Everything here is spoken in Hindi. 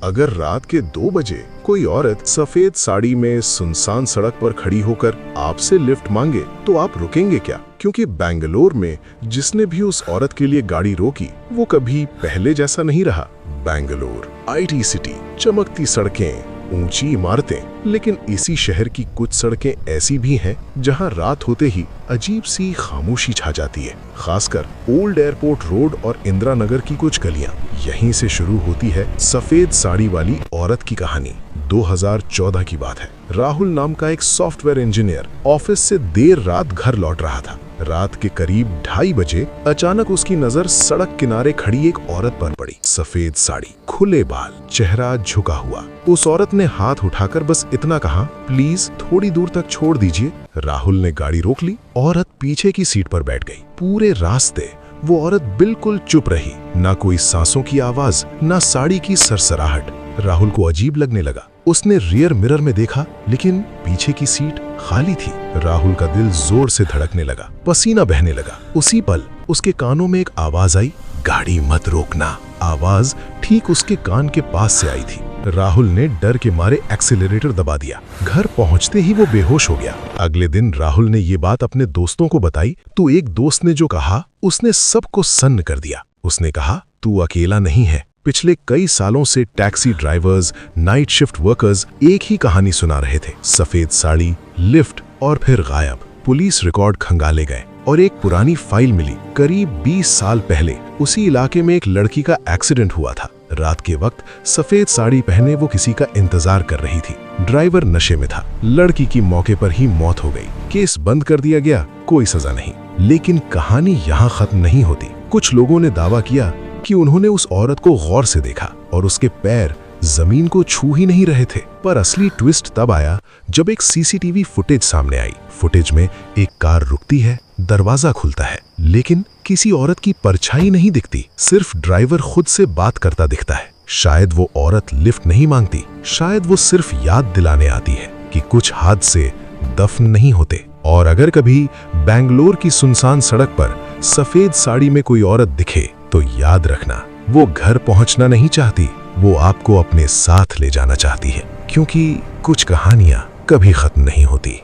अगर रात के 2 बजे कोई औरत सफेद साड़ी में सुनसान सड़क पर खड़ी होकर आपसे लिफ्ट मांगे तो आप रुकेंगे क्या? क्योंकि बेंगलोर में जिसने भी उस औरत के लिए गाड़ी रोकी वो कभी पहले जैसा नहीं रहा। बेंगलोर आईटी सिटी, चमकती सड़कें, ऊंची इमारतें, लेकिन इसी शहर की कुछ सड़कें ऐसी भी हैं जहां रात होते ही अजीब सी खामोशी छा जाती है। खासकर ओल्ड एयरपोर्ट रोड और इंदिरा नगर की कुछ गलियां। यहीं से शुरू होती है सफेद साड़ी वाली औरत की कहानी। 2014 की बात है। राहुल नाम का एक सॉफ्टवेयर इंजीनियर ऑफिस से देर रात घर लौट रहा था। रात के करीब 2:30 बजे अचानक उसकी नजर सड़क किनारे खड़ी एक औरत पर पड़ी। सफेद साड़ी, खुले बाल, चेहरा झुका हुआ। उस औरत ने हाथ उठाकर बस इतना कहा, प्लीज थोड़ी दूर तक छोड़ दीजिए। राहुल ने गाड़ी रोक ली। औरत पीछे की सीट पर बैठ गई। पूरे रास्ते वो औरत बिल्कुल चुप रही। ना कोई सांसों की आवाज, ना साड़ी की सरसराहट। राहुल को अजीब लगने लगा। उसने रियर मिरर में देखा, लेकिन पीछे की सीट खाली थी। राहुल का दिल जोर से धड़कने लगा, पसीना बहने लगा। उसी पल उसके कानों में एक आवाज आई, गाड़ी मत रोकना। आवाज ठीक उसके कान के पास से आई थी। राहुल ने डर के मारे एक्सीलरेटर दबा दिया। घर पहुंचते ही वो बेहोश हो गया। अगले दिन राहुल ने ये बात अपने दोस्तों को बताई तो एक दोस्त ने जो कहा उसने सबको सन्न कर दिया। उसने कहा, तू अकेला नहीं है। पिछले कई सालों से taxi drivers, night shift workers एक ही कहानी सुना रहे थे। सफेद साड़ी, लिफ्ट और फिर गायब। पुलिस रिकॉर्ड खंगाले गए और एक पुरानी फाइल मिली। करीब 20 साल पहले उसी इलाके में एक लड़की का एक्सीडेंट हुआ था। रात के वक्त सफेद साड़ी पहने वो किसी का इंतजार कर रही थी। ड्राइवर नशे में था। लड़की की मौके पर ही मौत हो गई। केस बंद कर दिया गया, कोई सजा नहीं। लेकिन कहानी यहाँ खत्म नहीं होती। कुछ लोगों ने दावा किया कि उन्होंने उस औरत को गौर से देखा और उसके पैर जमीन को छू ही नहीं रहे थे। पर असली ट्विस्ट तब आया जब एक सीसीटीवी फुटेज सामने आई। फुटेज में एक कार रुकती है, दरवाजा खुलता है, लेकिन किसी औरत की परछाई नहीं दिखती। सिर्फ ड्राइवर खुद से बात करता दिखता है। शायद वो औरत लिफ्ट नहीं मांगती, शायद वो सिर्फ याद दिलाने आती है कि कुछ हादसे दफन नहीं होते। और अगर कभी बेंगलोर की सुनसान सड़क पर सफेद साड़ी में कोई औरत दिखे तो याद रखना, वो घर पहुंचना नहीं चाहती, वो आपको अपने साथ ले जाना चाहती है। क्योंकि कुछ कहानियां कभी खत्म नहीं होती।